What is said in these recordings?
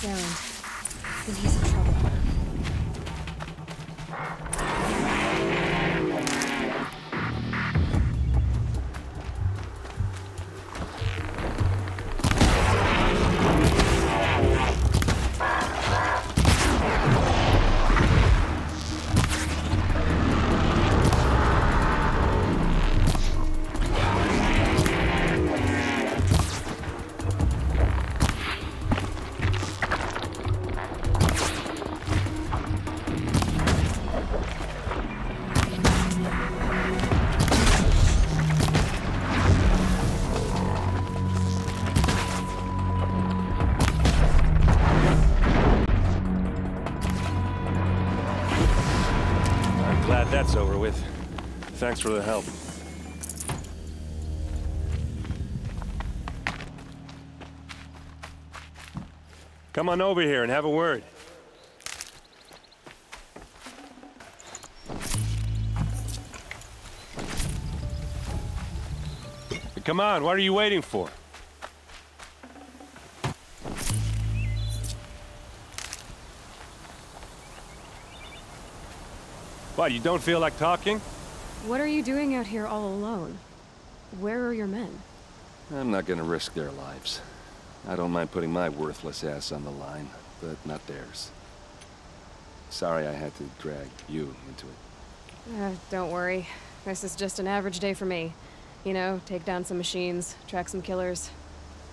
errand. Then he's in trouble. That's over with. Thanks for the help. Come on over here and have a word. Come on, what are you waiting for? What, you don't feel like talking? What are you doing out here all alone? Where are your men? I'm not gonna risk their lives. I don't mind putting my worthless ass on the line, but not theirs. Sorry I had to drag you into it. Don't worry. This is just an average day for me. You know, take down some machines, track some killers.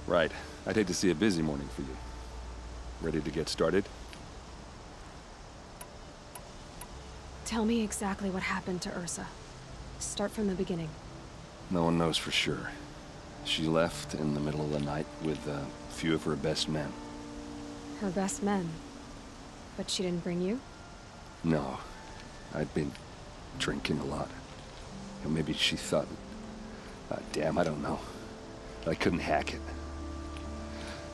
Right. I'd hate to see a busy morning for you. Ready to get started? Tell me exactly what happened to Ursa. Start from the beginning. No one knows for sure. She left in the middle of the night with a few of her best men. Her best men? But she didn't bring you? No. I'd been drinking a lot. Or maybe she thought... damn, I don't know. I couldn't hack it.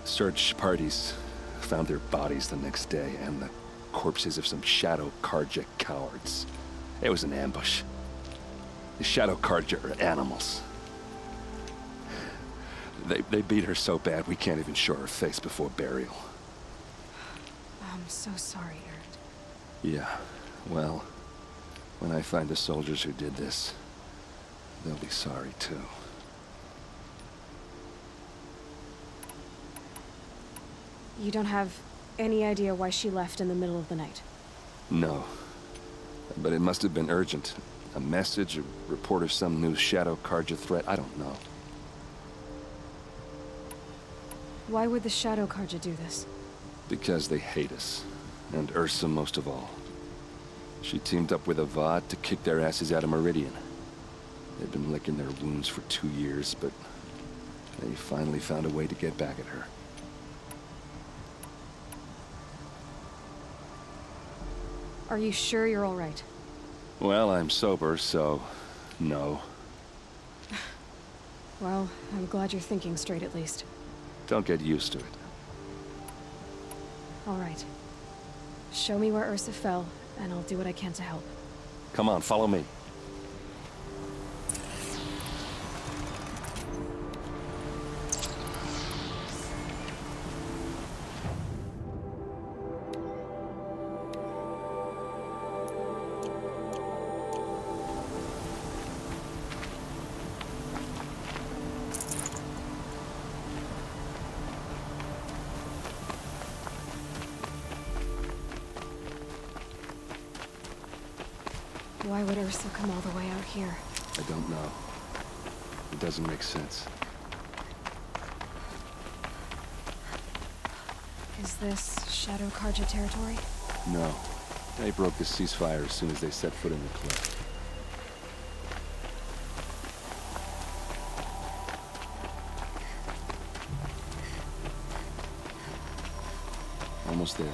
Search parties found their bodies the next day, and the corpses of some Shadow Karja cowards. It was an ambush. The Shadow Karja are animals. They beat her so bad we can't even show her face before burial. I'm so sorry, Erd. Yeah, well, when I find the soldiers who did this, they'll be sorry too. You don't have any idea why she left in the middle of the night? No. But it must have been urgent. A message, a report of some new Shadow Karja threat, I don't know. Why would the Shadow Karja do this? Because they hate us. And Ursa most of all. She teamed up with Avad to kick their asses out of Meridian. They've been licking their wounds for 2 years, but they finally found a way to get back at her. Are you sure you're all right? Well, I'm sober, so... no. Well, I'm glad you're thinking straight at least. Don't get used to it. All right. Show me where Ursa fell, and I'll do what I can to help. Come on, follow me. Why would Ursa come all the way out here? I don't know. It doesn't make sense. Is this Shadow Karja territory? No. They broke the ceasefire as soon as they set foot in the cliff. Almost there.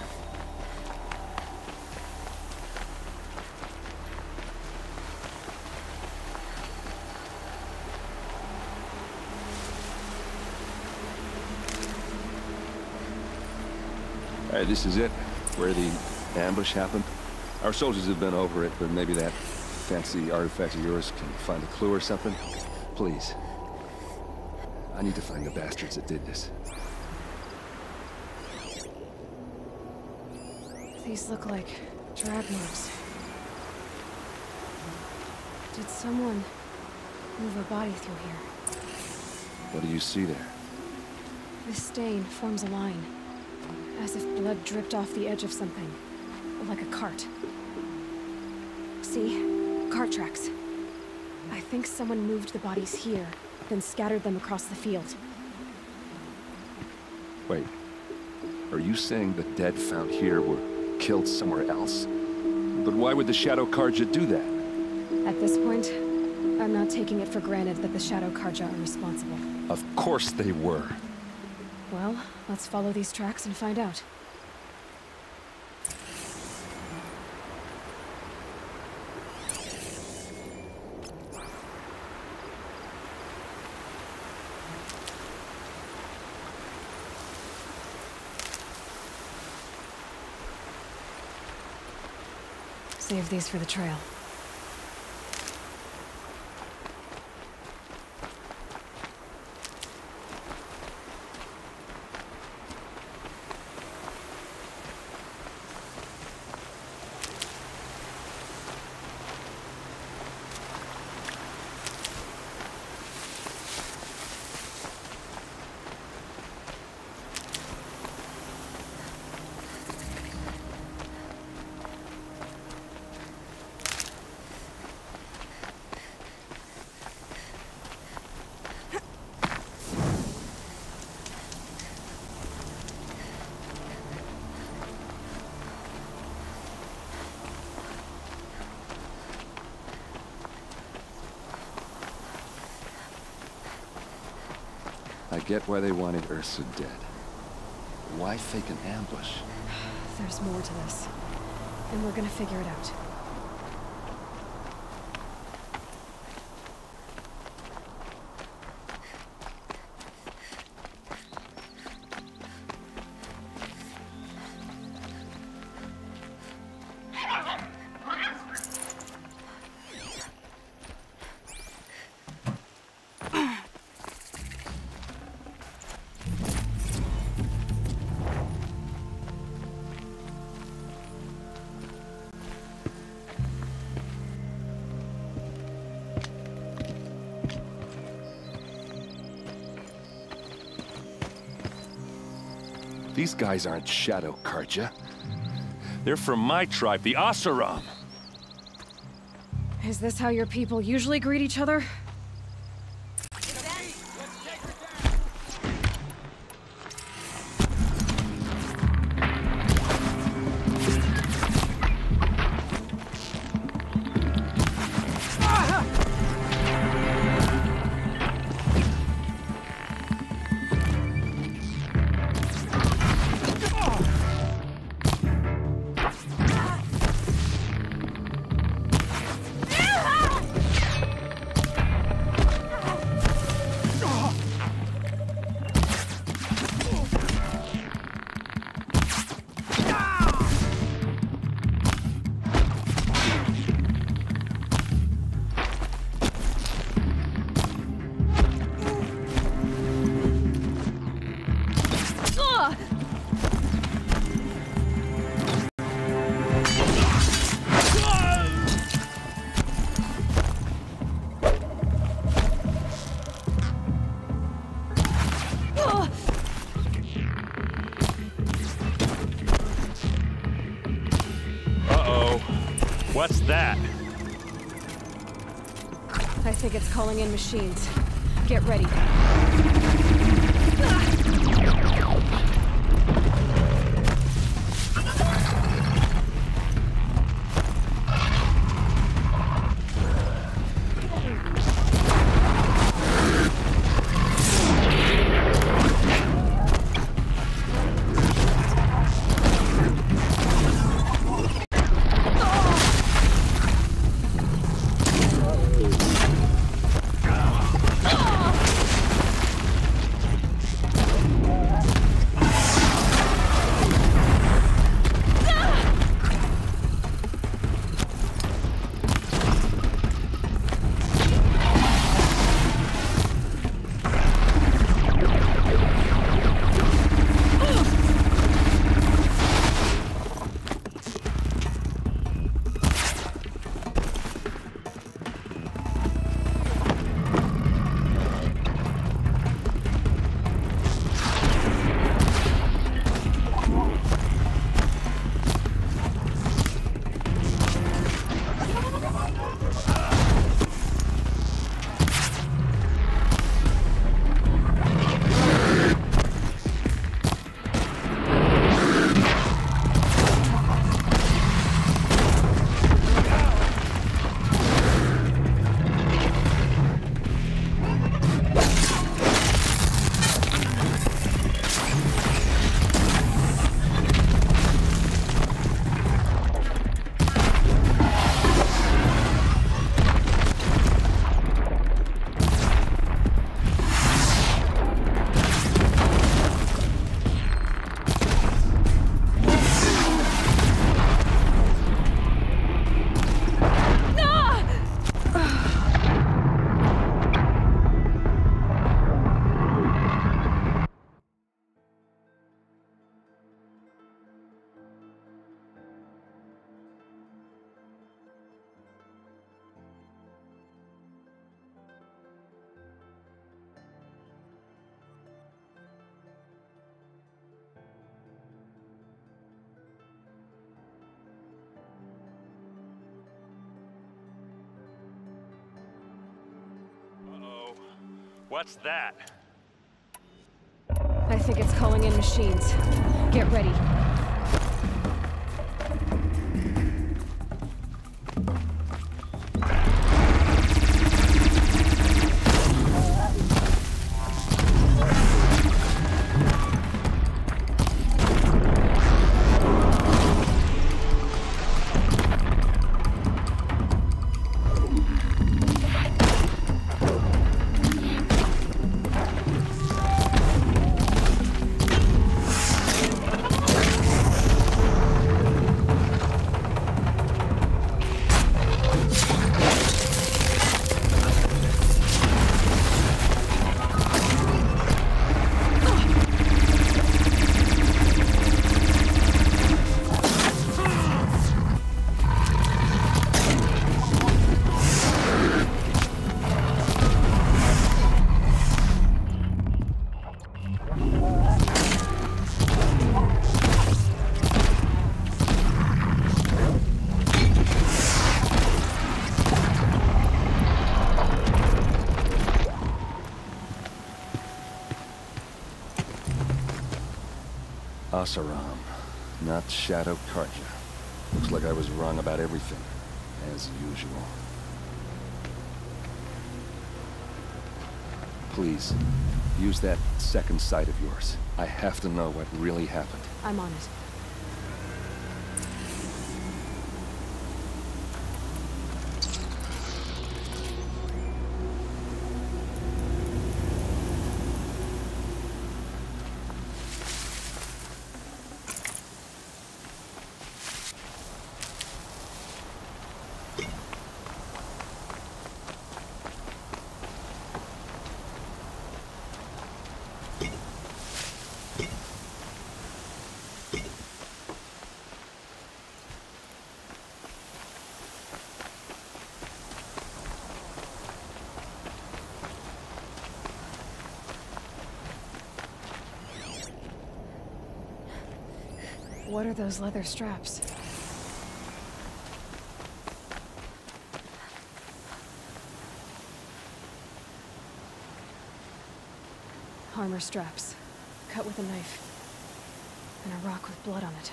Alright, this is it, where the ambush happened. Our soldiers have been over it, but maybe that fancy artifact of yours can find a clue or something. Please. I need to find the bastards that did this. These look like drag marks. Did someone move a body through here? What do you see there? This stain forms a line, as if blood dripped off the edge of something, like a cart. See? Cart tracks. I think someone moved the bodies here, then scattered them across the field. Wait. Are you saying the dead found here were killed somewhere else? But why would the Shadow Karja do that? At this point, I'm not taking it for granted that the Shadow Karja are responsible. Of course they were. Well, let's follow these tracks and find out. Save these for the trail. I get why they wanted Ursa dead. Why fake an ambush? There's more to this, and we're gonna figure it out. These guys aren't Shadow Karja. They're from my tribe, the Asaram. Is this how your people usually greet each other? What's that? I think it's calling in machines. Get ready. What's that? I think it's calling in machines. Get ready. Asaram, not Shadow Karja. Looks like I was wrong about everything, as usual. Please, use that second sight of yours. I have to know what really happened. I'm on it. What are those leather straps? Armor straps, cut with a knife, and a rock with blood on it.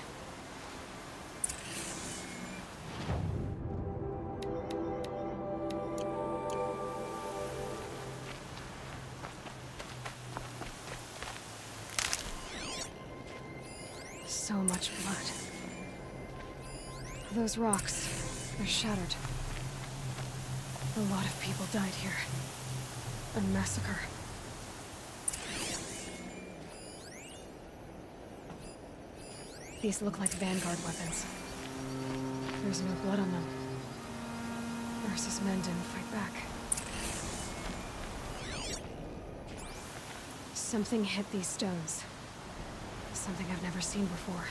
So much blood. Those rocks, they're shattered. A lot of people died here. A massacre. These look like Vanguard weapons. There's no blood on them. Ursa's men didn't fight back. Something hit these stones. Something I've never seen before.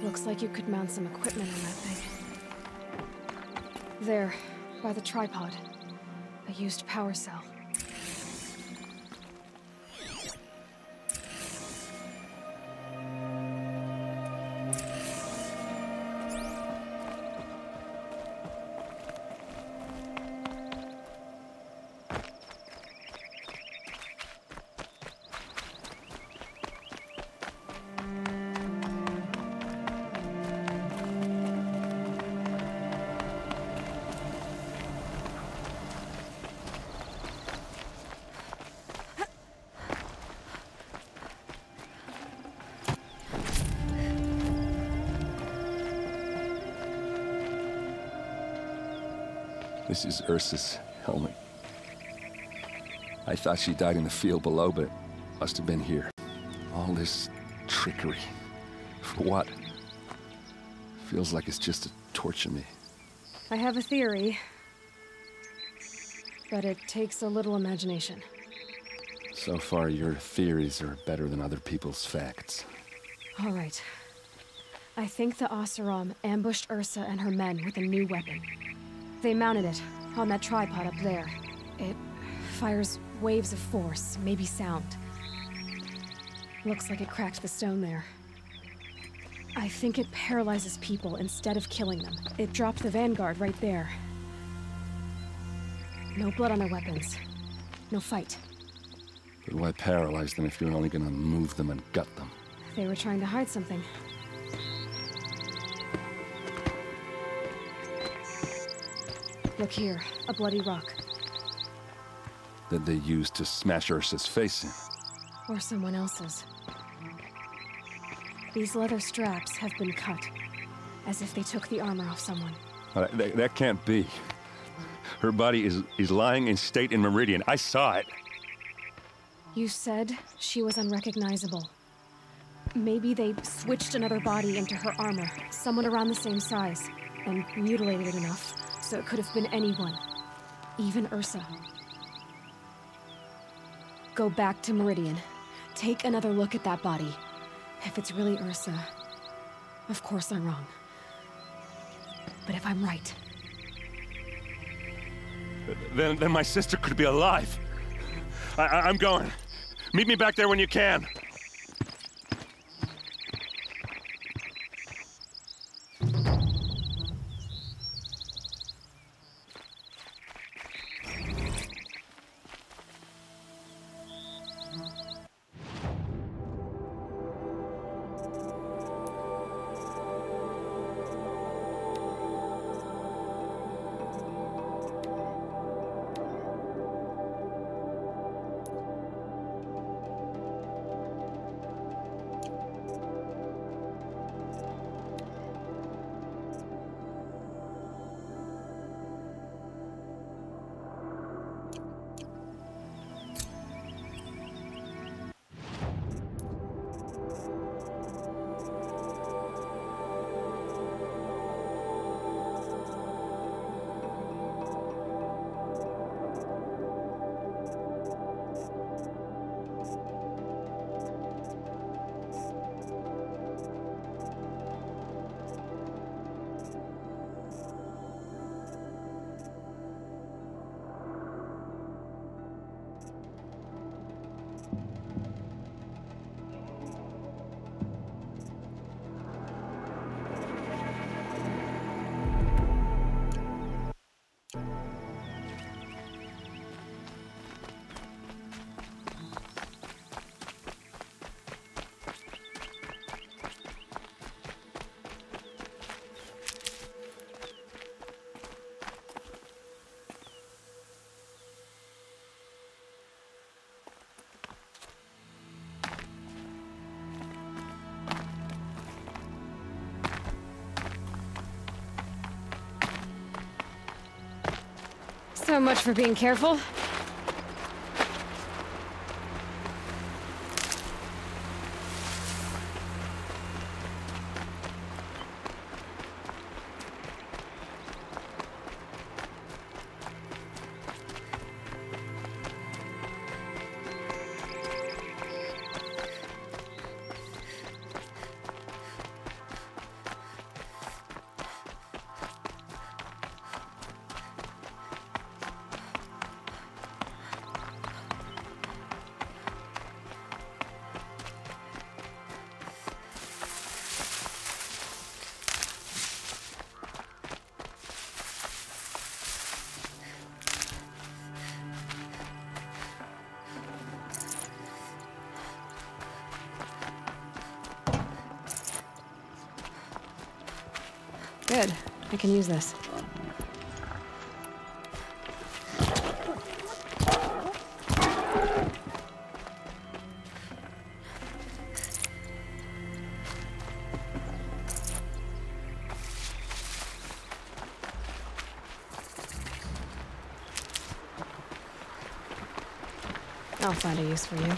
Looks like you could mount some equipment on that thing. There, by the tripod. A used power cell. This is Ursa's helmet. I thought she died in the field below, but must have been here. All this trickery. For what? Feels like it's just to torture me. I have a theory, but it takes a little imagination. So far, your theories are better than other people's facts. All right. I think the Oseram ambushed Ursa and her men with a new weapon. They mounted it on that tripod up there. It fires waves of force, maybe sound. Looks like it cracked the stone there. I think it paralyzes people instead of killing them. It dropped the vanguard right there. No blood on their weapons. No fight. But why paralyze them if you're only gonna move them and gut them? They were trying to hide something. Look here, a bloody rock. That they used to smash Ursa's face in. Or someone else's. These leather straps have been cut, as if they took the armor off someone. That can't be. Her body is lying in state in Meridian. I saw it. You said she was unrecognizable. Maybe they switched another body into her armor, someone around the same size, and mutilated it enough so it could have been anyone, even Ursa. Go back to Meridian. Take another look at that body. If it's really Ursa, of course I'm wrong. But if I'm right... Then my sister could be alive. I'm going. Meet me back there when you can. So much for being careful. Good. I can use this. I'll find a use for you.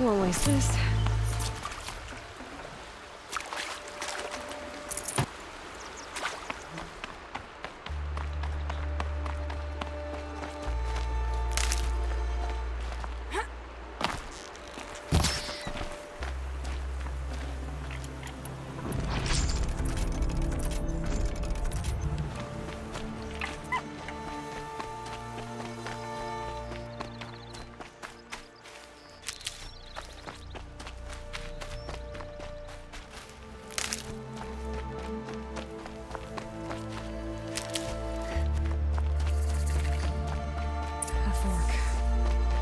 oasis.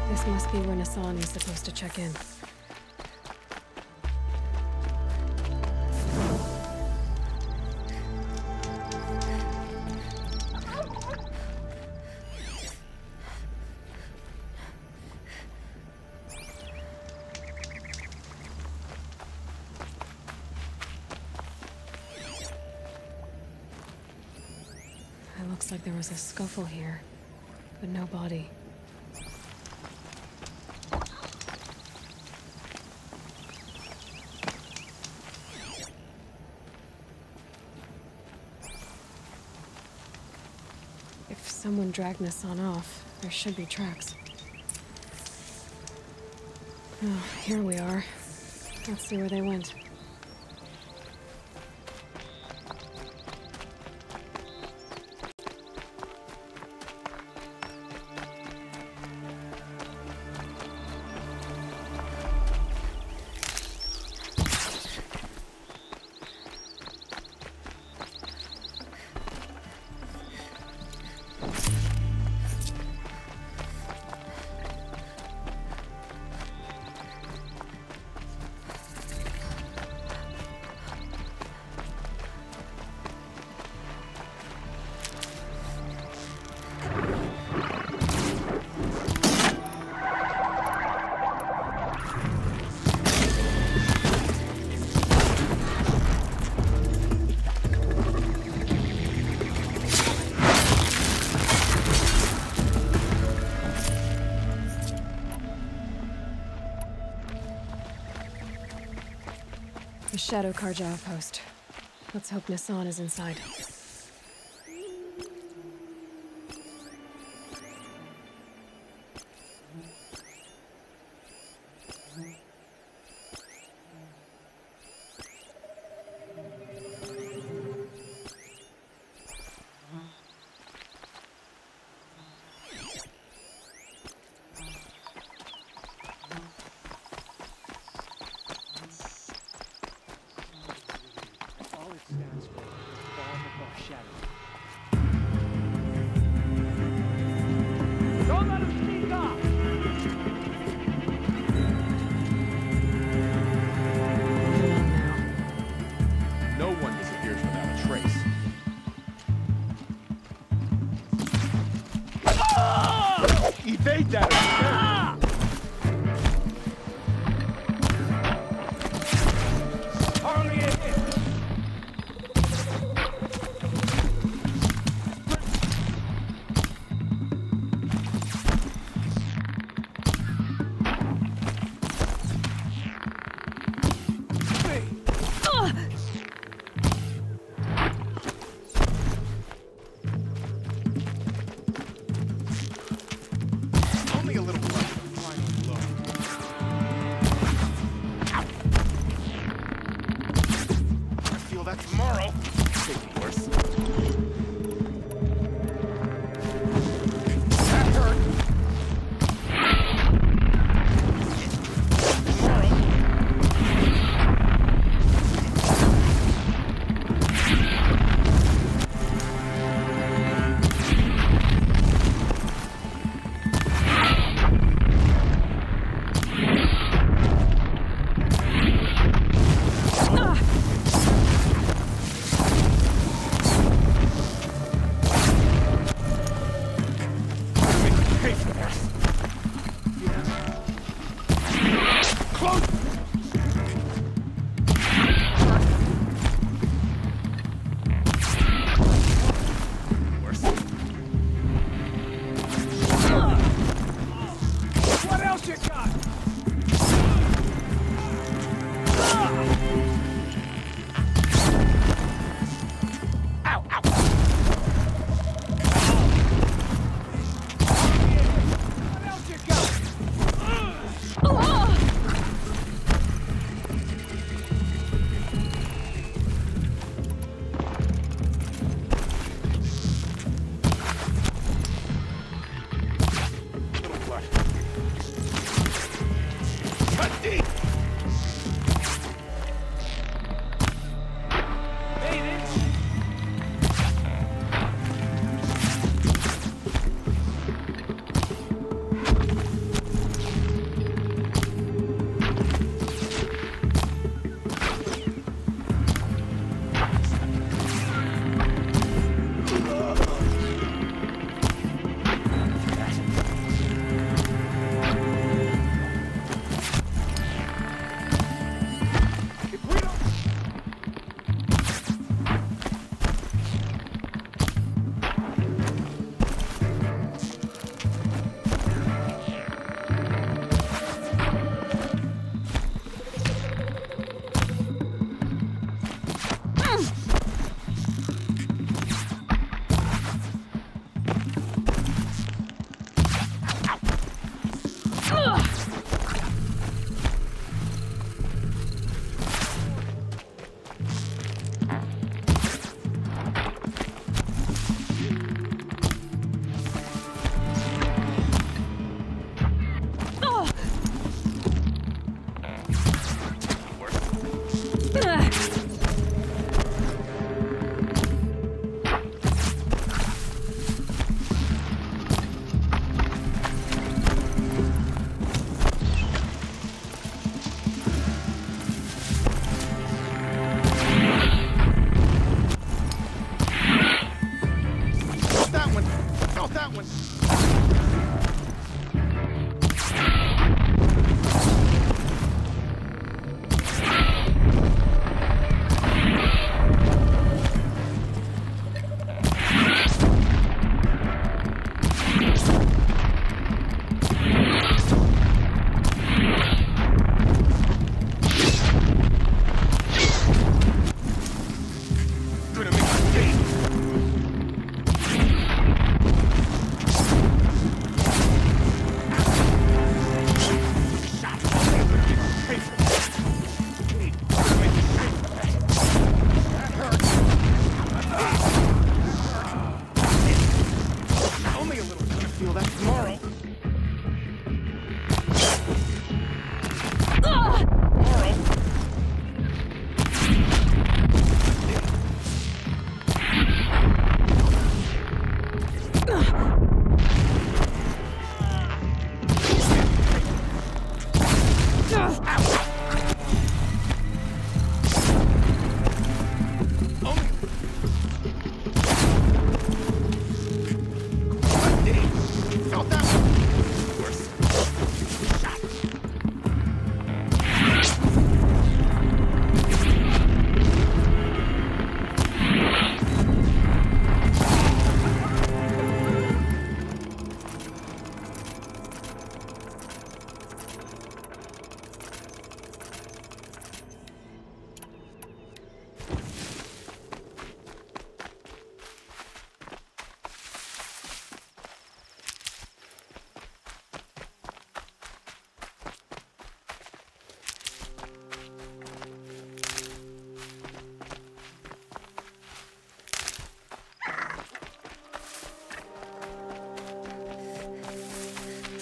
This must be where Nassan is supposed to check in. It looks like there was a scuffle here, but no body. If someone dragged Nassan off, there should be tracks. Oh, here we are. Let's see where they went. The Shadow Karja outpost. Let's hope Nassan is inside. Evade that! Hardly a hit!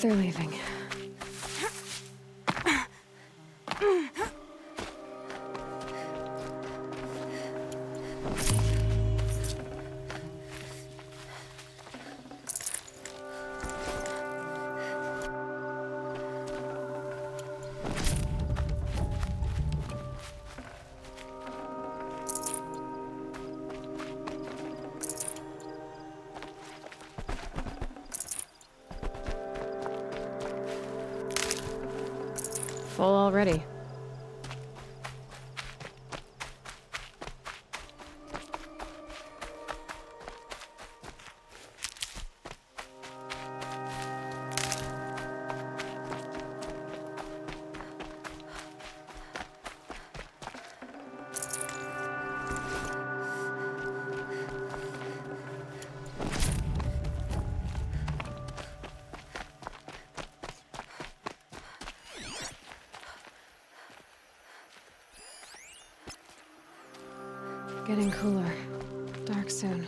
They're leaving. Full already. Getting cooler. Dark soon.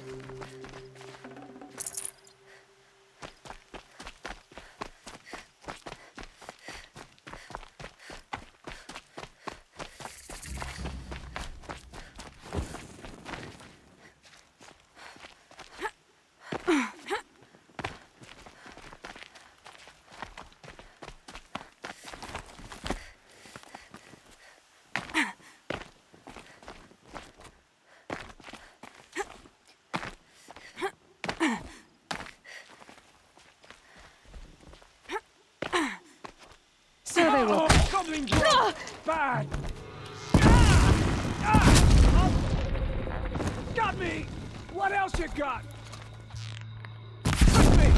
So they will. Goblin bad! Got me! What else you got? Push me!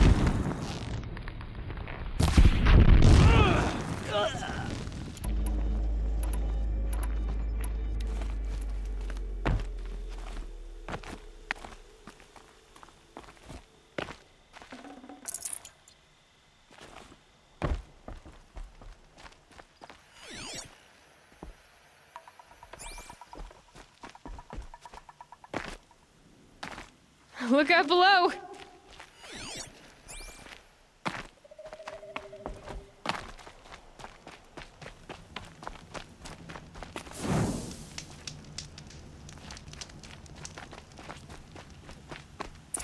Look out below!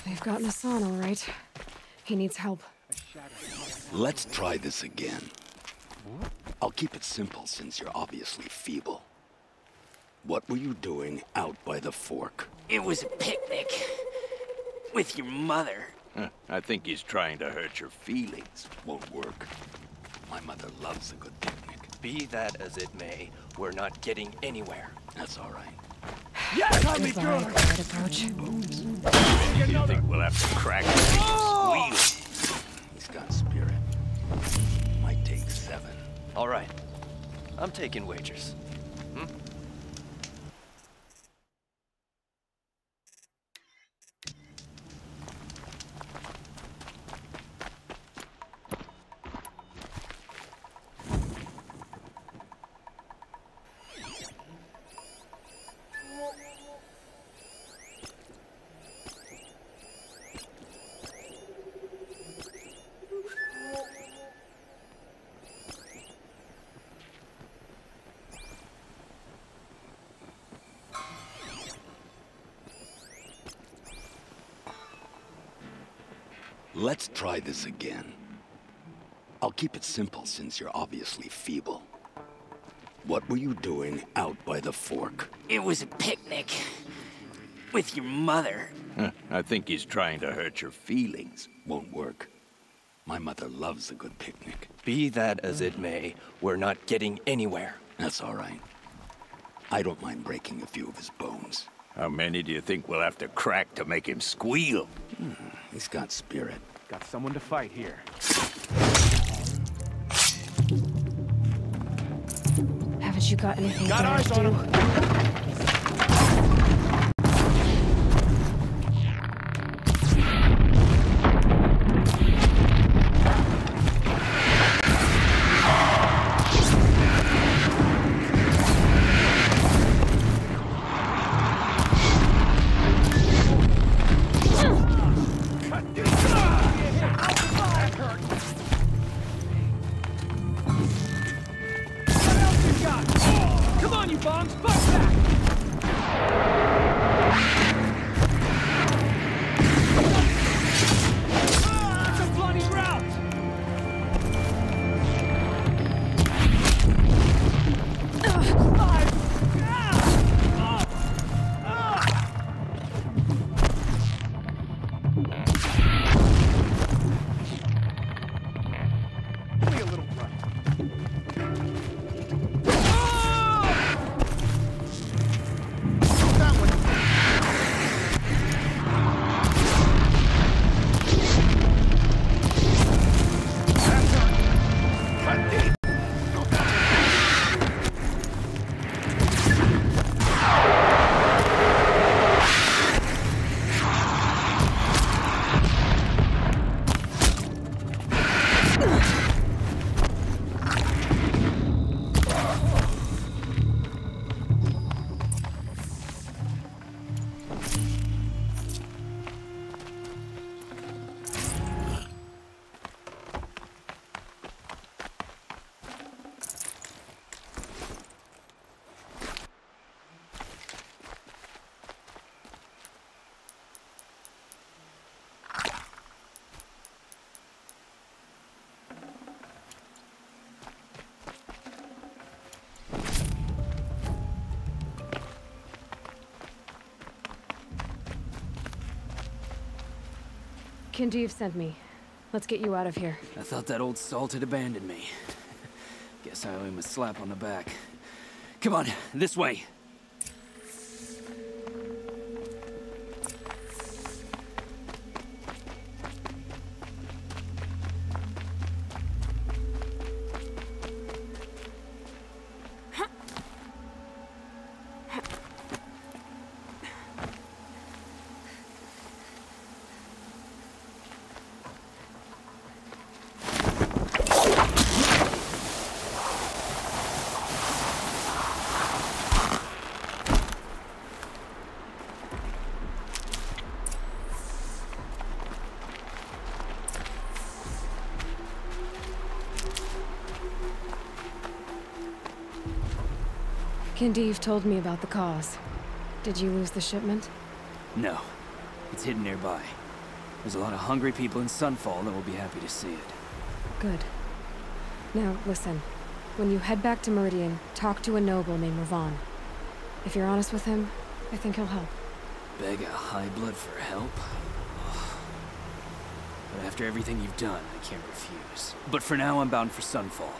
They've gotten us on, all right. He needs help. Let's try this again. I'll keep it simple since you're obviously feeble. What were you doing out by the fork? It was a picnic. With your mother. I think he's trying to hurt your feelings. Won't work. My mother loves a good picnic. Be that as it may, we're not getting anywhere. That's all right. Yes, I'll be Goodbye, good! quiet approach. Do you think we'll have to crack him and make him squeal? He's got spirit. Might take 7. All right. I'm taking wagers. Let's try this again. I'll keep it simple since you're obviously feeble. What were you doing out by the fork? It was a picnic. With your mother. I think he's trying to hurt your feelings. Won't work. My mother loves a good picnic. Be that as it may, we're not getting anywhere. That's all right. I don't mind breaking a few of his bones. How many do you think we'll have to crack to make him squeal? He's got spirit. Got someone to fight here. Haven't you got anything Got better eyes to on do? him! Kindeev sent me. Let's get you out of here. I thought that old salt had abandoned me. Guess I owe him a slap on the back. Come on, this way. Kindeev told me about the cause. Did you lose the shipment? No. It's hidden nearby. There's a lot of hungry people in Sunfall that will be happy to see it. Good. Now, listen. When you head back to Meridian, talk to a noble named Ravan. If you're honest with him, I think he'll help. Beg a high blood for help? But after everything you've done, I can't refuse. But for now, I'm bound for Sunfall.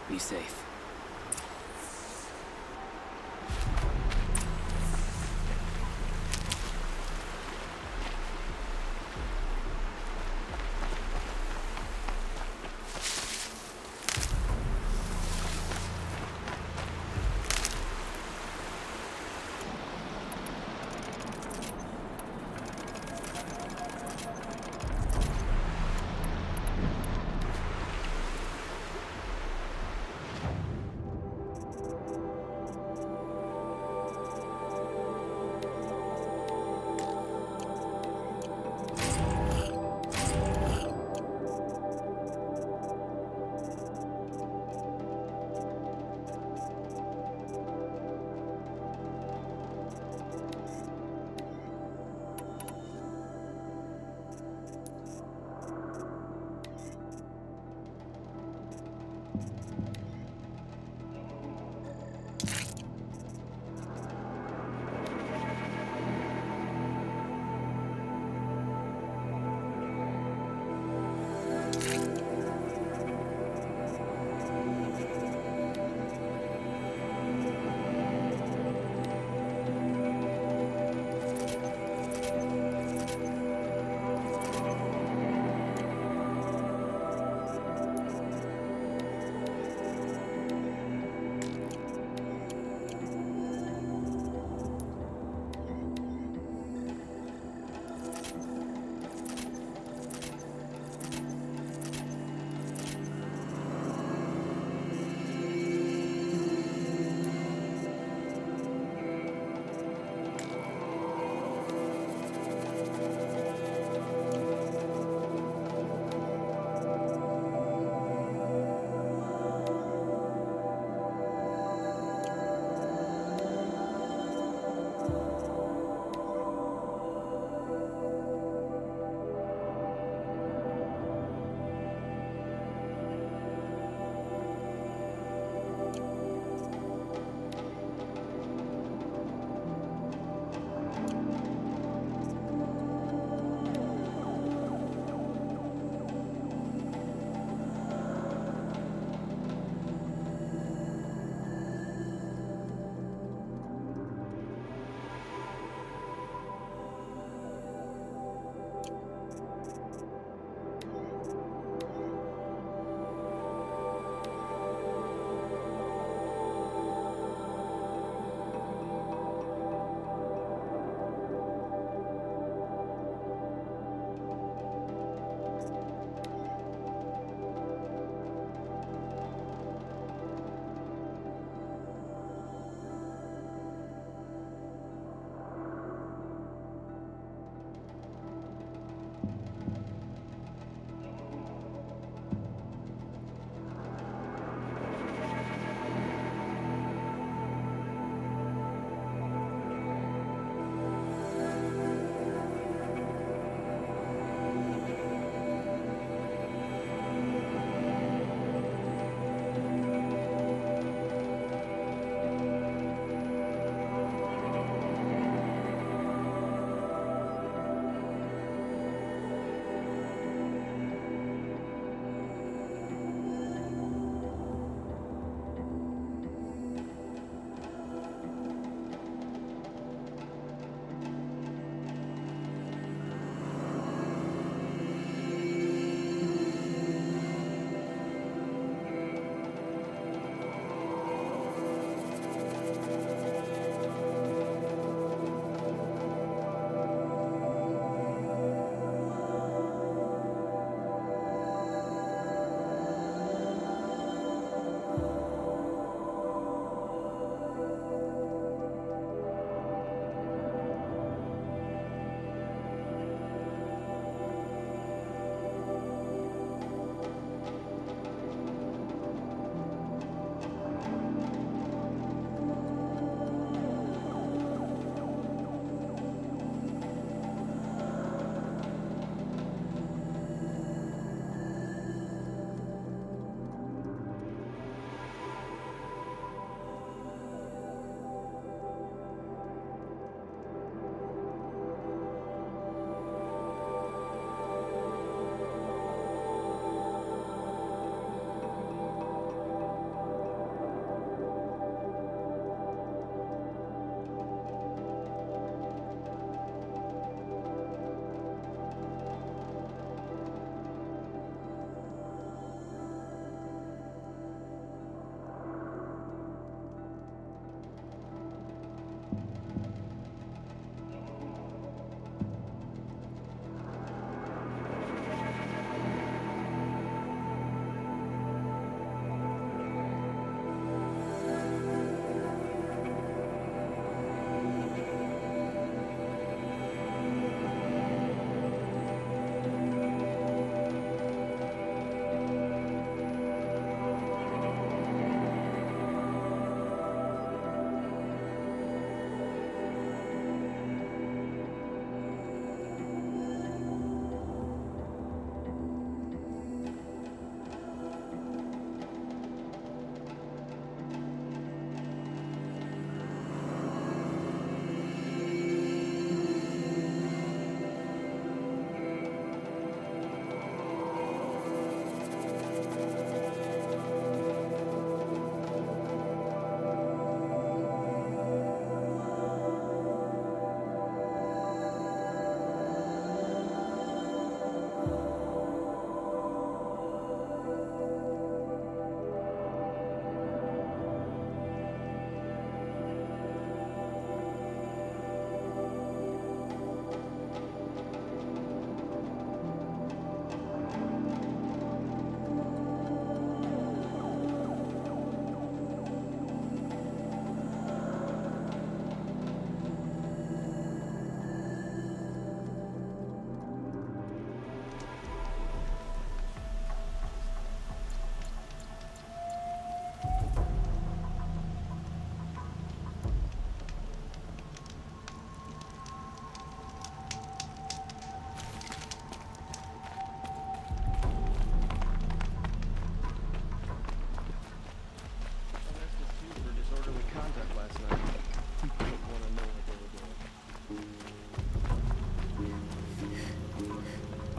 Be safe.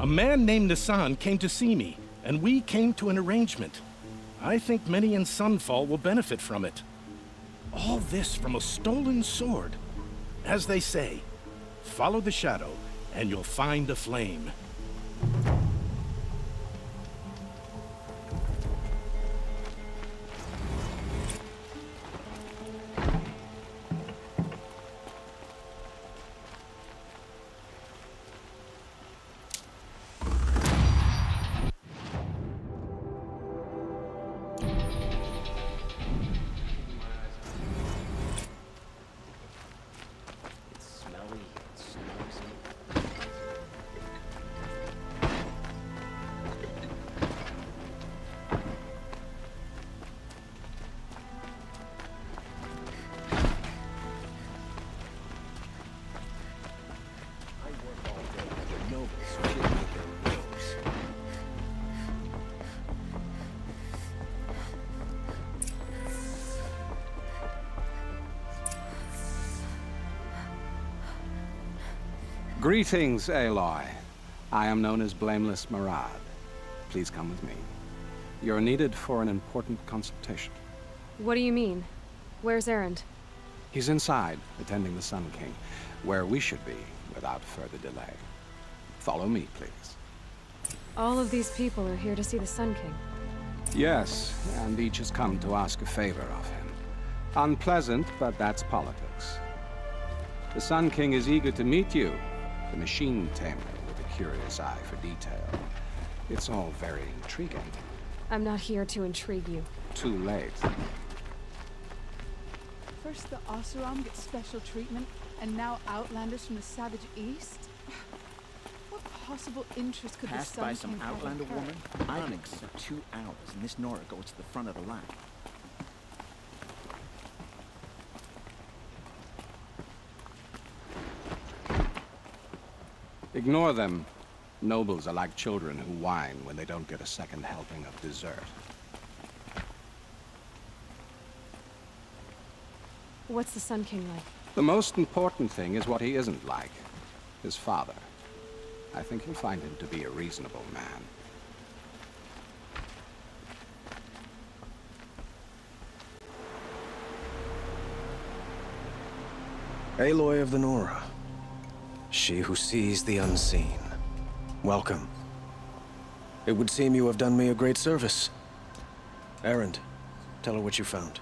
A man named Nissan came to see me, and we came to an arrangement. I think many in Sunfall will benefit from it. All this from a stolen sword. As they say, follow the shadow, and you'll find a flame. Greetings, Aloy. I am known as Blameless Murad. Please come with me. You're needed for an important consultation. What do you mean? Where's Erend? He's inside, attending the Sun King, where we should be without further delay. Follow me, please. All of these people are here to see the Sun King. Yes, and each has come to ask a favor of him. Unpleasant, but that's politics. The Sun King is eager to meet you, the machine tamer with a curious eye for detail. It's all very intriguing. I'm not here to intrigue you. Too late. First the Oseram get special treatment, and now Outlanders from the Savage East? What possible interest could Passed the by Sun some King have in Outlander her? woman? Running for 2 hours, and this Nora goes to the front of the line. Ignore them. Nobles are like children who whine when they don't get a second helping of dessert. What's the Sun King like? The most important thing is what he isn't like. His father. I think you'll find him to be a reasonable man. Aloy of the Nora. She who sees the unseen. Welcome. It would seem you have done me a great service. Erend, tell her what you found.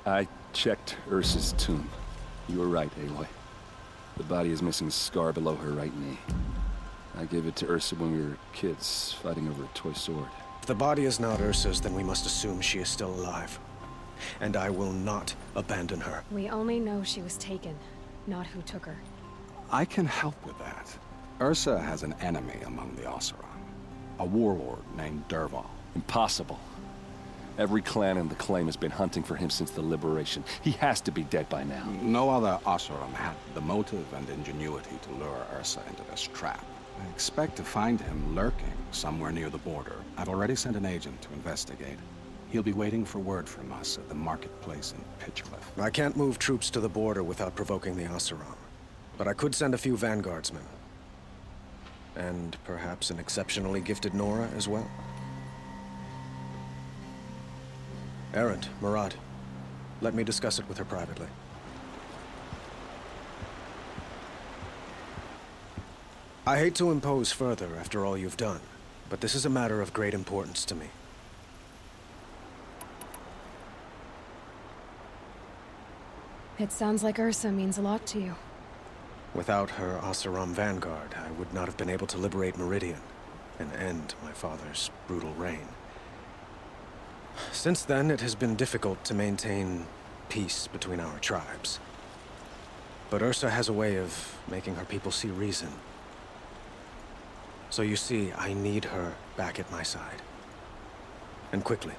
I checked Ursa's tomb. You were right, Aloy. The body is missing a scar below her right knee. I gave it to Ursa when we were kids, fighting over a toy sword. If the body is not Ursa's, then we must assume she is still alive. And I will not abandon her. We only know she was taken, not who took her. I can help with that. Ursa has an enemy among the Oseram. A warlord named Dervahl. Impossible. Every clan in the Claim has been hunting for him since the liberation. He has to be dead by now. No other Oseram had the motive and ingenuity to lure Ursa into this trap. I expect to find him lurking somewhere near the border. I've already sent an agent to investigate. He'll be waiting for word from us at the marketplace in Pitchcliff. I can't move troops to the border without provoking the Oseram. But I could send a few vanguardsmen. And perhaps an exceptionally gifted Nora as well. Erend, Murad, let me discuss it with her privately. I hate to impose further after all you've done, but this is a matter of great importance to me. It sounds like Ursa means a lot to you. Without her Oseram vanguard, I would not have been able to liberate Meridian and end my father's brutal reign. Since then, it has been difficult to maintain peace between our tribes. But Ursa has a way of making her people see reason. So you see, I need her back at my side. And quickly.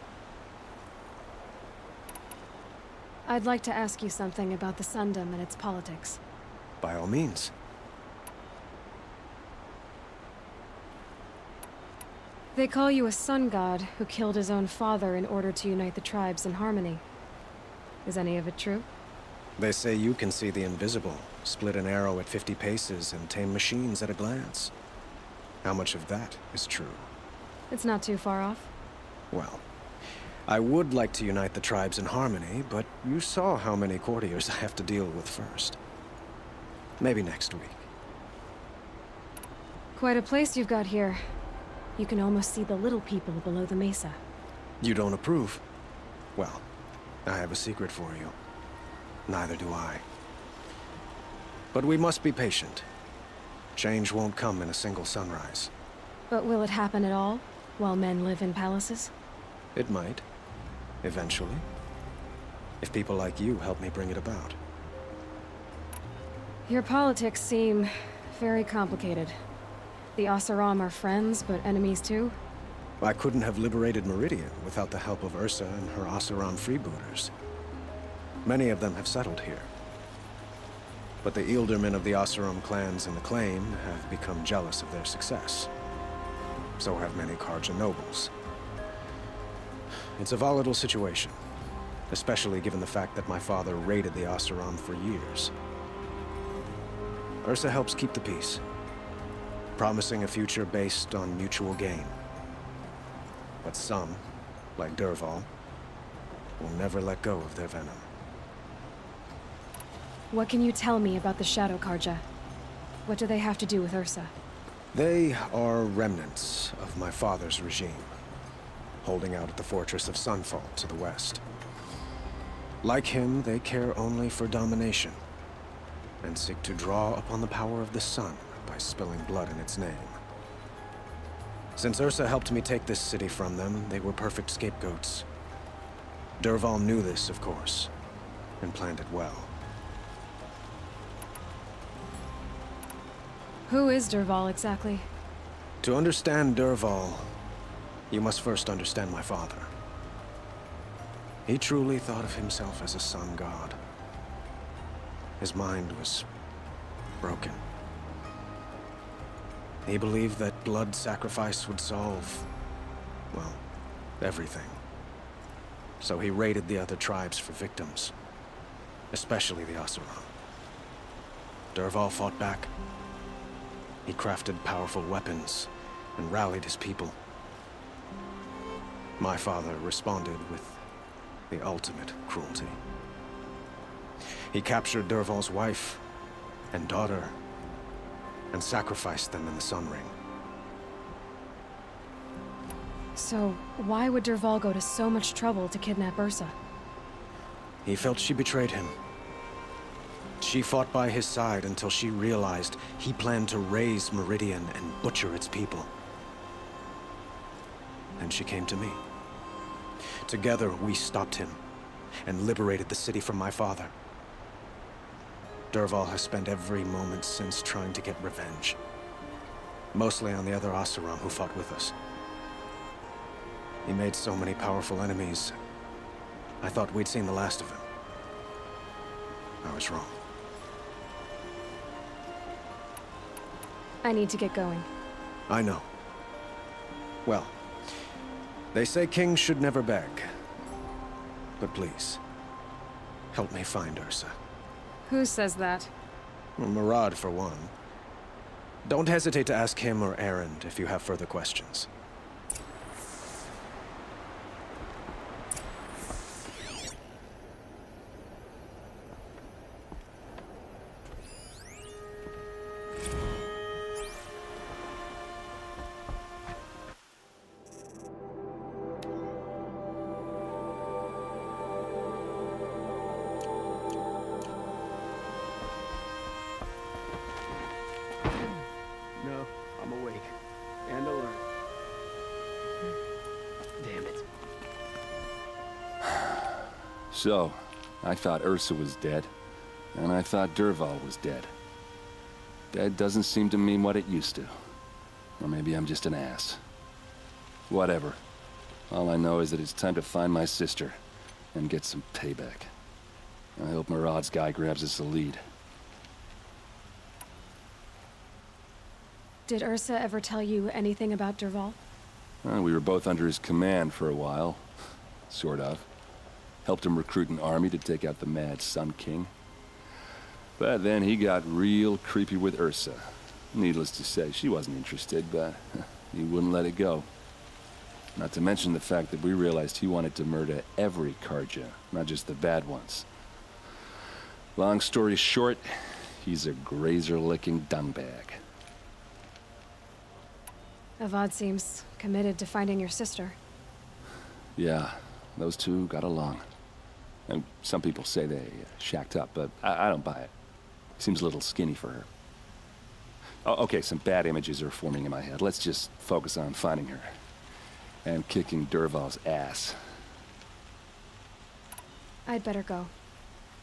I'd like to ask you something about the Sundom and its politics. By all means. They call you a sun god who killed his own father in order to unite the tribes in harmony. Is any of it true? They say you can see the invisible, split an arrow at 50 paces, and tame machines at a glance. How much of that is true? It's not too far off. Well, I would like to unite the tribes in harmony, but you saw how many courtiers I have to deal with first. Maybe next week. Quite a place you've got here. You can almost see the little people below the mesa. You don't approve? Well, I have a secret for you. Neither do I. But we must be patient. Change won't come in a single sunrise. But will it happen at all, while men live in palaces? It might. Eventually. If people like you help me bring it about. Your politics seem very complicated. The Oseram are friends, but enemies too? I couldn't have liberated Meridian without the help of Ursa and her Oseram freebooters. Many of them have settled here. But the Ealdormen of the Oseram clans in the claim have become jealous of their success. So have many Karja nobles. It's a volatile situation, especially given the fact that my father raided the Oseram for years. Ursa helps keep the peace, promising a future based on mutual gain. But some, like Dervahl, will never let go of their venom. What can you tell me about the Shadow Karja? What do they have to do with Ursa? They are remnants of my father's regime, holding out at the fortress of Sunfall to the west. Like him, they care only for domination, and seek to draw upon the power of the sun by spilling blood in its name. Since Ursa helped me take this city from them, they were perfect scapegoats. Dervahl knew this, of course, and planned it well. Who is Dervahl exactly? To understand Dervahl, you must first understand my father. He truly thought of himself as a sun god. His mind was broken. He believed that blood sacrifice would solve, well, everything. So he raided the other tribes for victims, especially the Oseram. Dervahl fought back. He crafted powerful weapons and rallied his people. My father responded with the ultimate cruelty. He captured Dervahl's wife and daughter and sacrificed them in the Sun Ring. So, why would Dervahl go to so much trouble to kidnap Ursa? He felt she betrayed him. She fought by his side until she realized he planned to raise Meridian and butcher its people. And she came to me. Together, we stopped him and liberated the city from my father. Dervahl has spent every moment since trying to get revenge. Mostly on the other Oseram who fought with us. He made so many powerful enemies, I thought we'd seen the last of him. I was wrong. I need to get going. I know. Well, they say kings should never beg. But please, help me find Ursa. Who says that? Well, Murad, for one. Don't hesitate to ask him or Erend if you have further questions. No, I'm awake. And alert. Damn it. So, I thought Ursa was dead, and I thought Dervahl was dead. Dead doesn't seem to mean what it used to. Or maybe I'm just an ass. Whatever. All I know is that it's time to find my sister and get some payback. I hope Murad's guy grabs us the lead. Did Ursa ever tell you anything about Dervahl? We were both under his command for a while. Sort of. Helped him recruit an army to take out the mad Sun King. But then he got real creepy with Ursa. Needless to say, she wasn't interested, but he wouldn't let it go. Not to mention the fact that we realized he wanted to murder every Karja, not just the bad ones. Long story short, he's a grazer-licking dungbag. Avad seems committed to finding your sister. Yeah, those two got along. And some people say they shacked up, but I don't buy it. Seems a little skinny for her. Oh, okay, some bad images are forming in my head. Let's just focus on finding her. And kicking Derval's ass. I'd better go.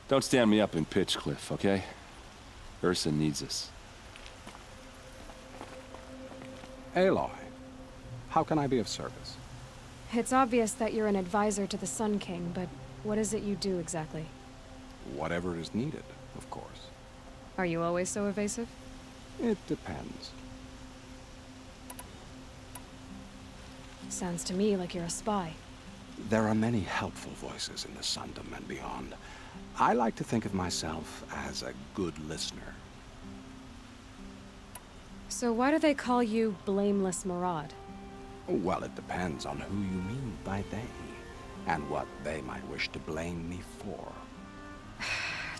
Don't stand me up in Pitchcliff, okay? Ursa needs us. Aloy, how can I be of service? It's obvious that you're an advisor to the Sun King, but what is it you do exactly? Whatever is needed, of course. Are you always so evasive? It depends. Sounds to me like you're a spy. There are many helpful voices in the Sundom and beyond. I like to think of myself as a good listener. So why do they call you Blameless Murad? Well, it depends on who you mean by they, and what they might wish to blame me for.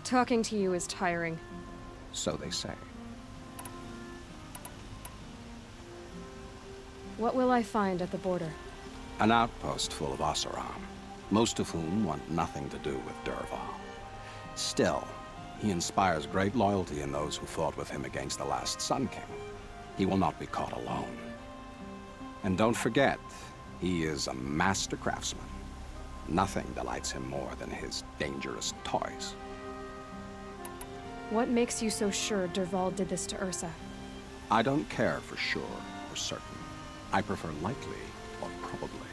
Talking to you is tiring. So they say. What will I find at the border? An outpost full of Oseram, most of whom want nothing to do with Derval. Still, he inspires great loyalty in those who fought with him against the last Sun King. He will not be caught alone. And don't forget, he is a master craftsman. Nothing delights him more than his dangerous toys. What makes you so sure Derval did this to Ursa? I don't care for sure or certain. I prefer likely or probably.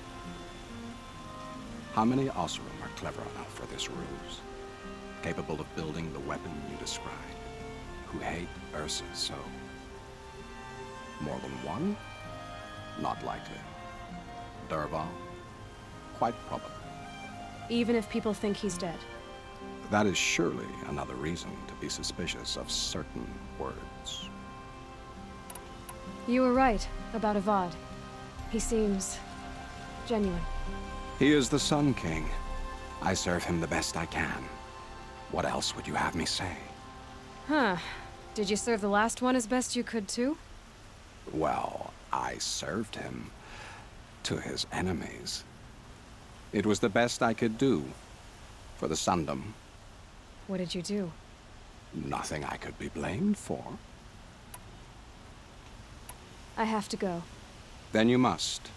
How many Oseram are clever enough for this ruse? Capable of building the weapon you described? Who hate Ursa so? More than one? Not likely. Derval? Quite probably. Even if people think he's dead? That is surely another reason to be suspicious of certain words. You were right about Avad. He seems genuine. He is the Sun King. I serve him the best I can. What else would you have me say? Huh. Did you serve the last one as best you could, too? Well, I served him to his enemies. It was the best I could do for the Sundom. What did you do? Nothing I could be blamed for. I have to go. Then you must.